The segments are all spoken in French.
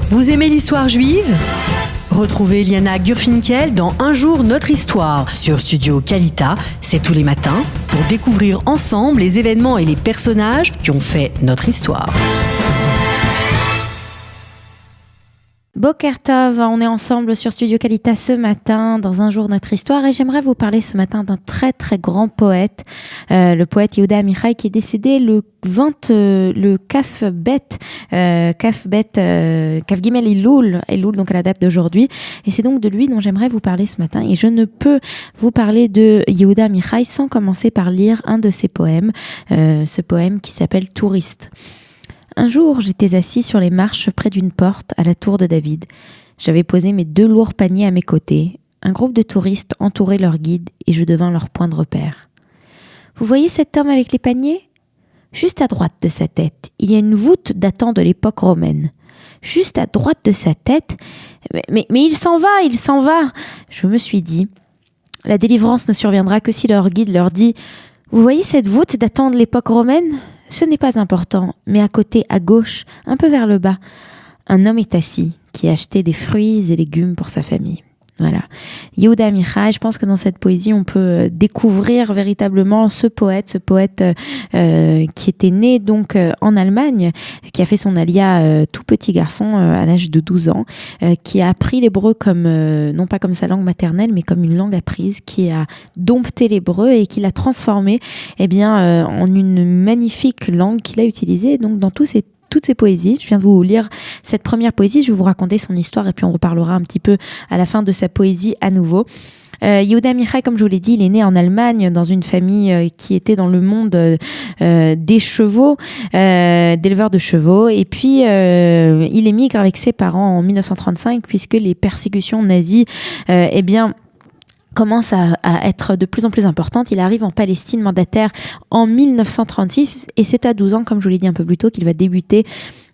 Vous aimez l'histoire juive ? Retrouvez Liana Gurfinkel dans Un jour notre histoire sur Studio Kalita, c'est tous les matins, pour découvrir ensemble les événements et les personnages qui ont fait notre histoire. Boker Tov, on est ensemble sur Studio Kalita ce matin dans Un jour notre histoire et j'aimerais vous parler ce matin d'un très très grand poète, le poète Yehuda Amichai qui est décédé le Kaf Gimel Elul, donc à la date d'aujourd'hui, et c'est donc de lui dont j'aimerais vous parler ce matin. Et je ne peux vous parler de Yehuda Amichai sans commencer par lire un de ses poèmes, ce poème qui s'appelle Touriste. Un jour, j'étais assis sur les marches près d'une porte à la tour de David. J'avais posé mes 2 lourds paniers à mes côtés. Un groupe de touristes entourait leur guide et je devins leur point de repère. Vous voyez cet homme avec les paniers ? Juste à droite de sa tête, il y a une voûte datant de l'époque romaine. Juste à droite de sa tête, mais il s'en va. Je me suis dit, la délivrance ne surviendra que si leur guide leur dit « Vous voyez cette voûte datant de l'époque romaine ? Ce n'est pas important, mais à côté, à gauche, un peu vers le bas, un homme est assis qui achetait des fruits et légumes pour sa famille. » Voilà. Yehuda Amichai, je pense que dans cette poésie, on peut découvrir véritablement ce poète qui était né donc en Allemagne, qui a fait son alia tout petit garçon à l'âge de 12 ans, qui a appris l'hébreu comme, non pas comme sa langue maternelle, mais comme une langue apprise, qui a dompté l'hébreu et qui l'a transformé en une magnifique langue qu'il a utilisée donc dans toutes ces poésies. Je viens de vous lire cette première poésie, je vais vous raconter son histoire et puis on reparlera un petit peu à la fin de sa poésie à nouveau. Yehuda Amichai, comme je vous l'ai dit, il est né en Allemagne dans une famille qui était dans le monde des chevaux, d'éleveurs de chevaux, et puis il émigre avec ses parents en 1935 puisque les persécutions nazies commence à être de plus en plus importante. Il arrive en Palestine mandataire en 1936 et c'est à 12 ans, comme je vous l'ai dit un peu plus tôt, qu'il va débuter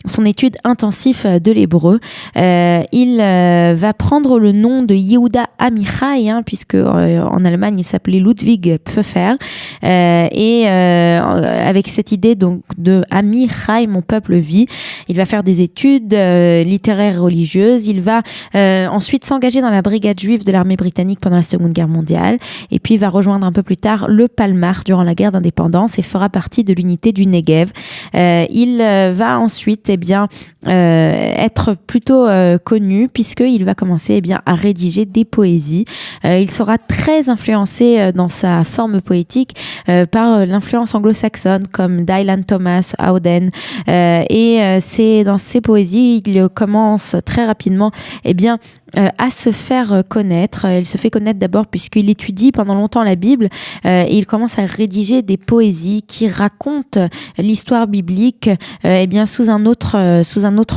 son étude intensive de l'hébreu. Il va prendre le nom de Yehuda Amichai, puisque en Allemagne il s'appelait Ludwig Pfeffer, et avec cette idée donc de Amichai, mon peuple vit. Il va faire des études littéraires et religieuses. Il va ensuite s'engager dans la brigade juive de l'armée britannique pendant la Seconde Guerre mondiale, et puis il va rejoindre un peu plus tard le Palmach durant la guerre d'indépendance et fera partie de l'unité du Negev. Il va ensuite être plutôt connu puisqu'il va commencer à rédiger des poésies. Il sera très influencé dans sa forme poétique par l'influence anglo-saxonne comme Dylan Thomas, Auden, et c'est dans ses poésies il commence très rapidement à se faire connaître. Il se fait connaître d'abord puisqu'il étudie pendant longtemps la Bible et il commence à rédiger des poésies qui racontent l'histoire biblique sous un autre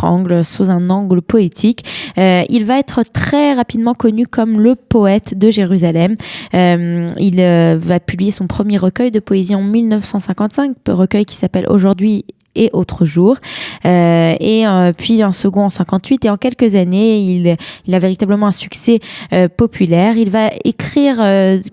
angle, sous un angle poétique. Il va être très rapidement connu comme le poète de Jérusalem. Il va publier son premier recueil de poésie en 1955, recueil qui s'appelle Aujourd'hui et autres jours, puis un second en 58, et en quelques années il a véritablement un succès populaire. Il va écrire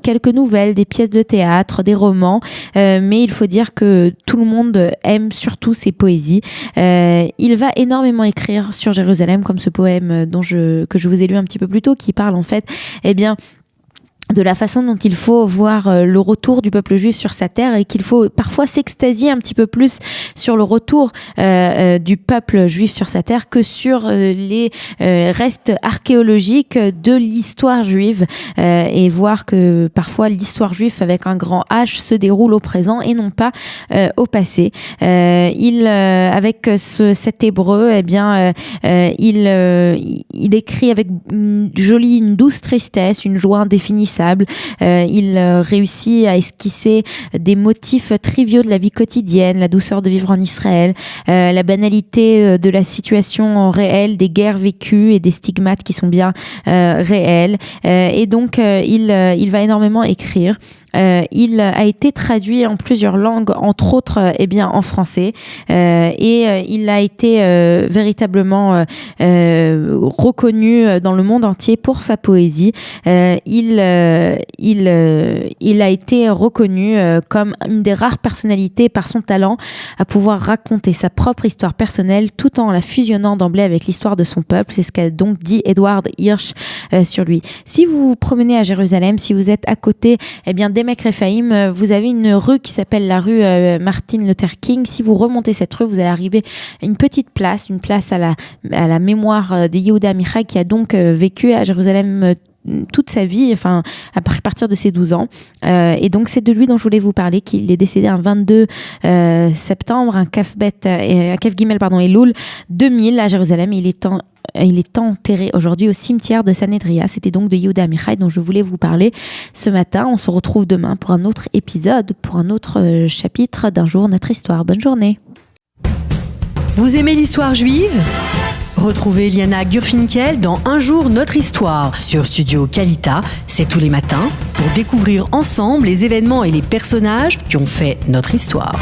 quelques nouvelles, des pièces de théâtre, des romans, mais il faut dire que tout le monde aime surtout ses poésies. Il va énormément écrire sur Jérusalem, comme ce poème que je vous ai lu un petit peu plus tôt, qui parle en fait de la façon dont il faut voir le retour du peuple juif sur sa terre et qu'il faut parfois s'extasier un petit peu plus sur le retour du peuple juif sur sa terre que sur les restes archéologiques de l'histoire juive, et voir que parfois l'histoire juive avec un grand H se déroule au présent et non pas au passé. Avec cet hébreu, il écrit avec une douce tristesse, une joie indéfinissable. Il réussit à esquisser des motifs triviaux de la vie quotidienne, la douceur de vivre en Israël, la banalité de la situation réelle, des guerres vécues et des stigmates qui sont bien réels. Et donc, il va énormément écrire. Il a été traduit en plusieurs langues, entre autres en français, et il a été véritablement reconnu dans le monde entier pour sa poésie. Il a été reconnu comme une des rares personnalités par son talent à pouvoir raconter sa propre histoire personnelle tout en la fusionnant d'emblée avec l'histoire de son peuple. C'est ce qu'a donc dit Edward Hirsch sur lui. Si vous vous promenez à Jérusalem, si vous êtes à côté d'Emek Rephaim, vous avez une rue qui s'appelle la rue Martin Luther King. Si vous remontez cette rue, vous allez arriver à une petite place, à la mémoire de Yehuda Amichai, qui a donc vécu à Jérusalem toute sa vie, à partir de ses 12 ans. Et donc, c'est de lui dont je voulais vous parler, qu'il est décédé un 22 septembre, un Kaf Gimel, Elul 2000 à Jérusalem. Il est enterré aujourd'hui au cimetière de Sanedria. C'était donc de Yehuda Amichai dont je voulais vous parler ce matin. On se retrouve demain pour un autre épisode, pour un autre chapitre d'Un jour notre histoire. Bonne journée. Vous aimez l'histoire juive ? Retrouvez Liana Gurfinkel dans Un jour notre histoire sur Studio Kalita. C'est tous les matins pour découvrir ensemble les événements et les personnages qui ont fait notre histoire.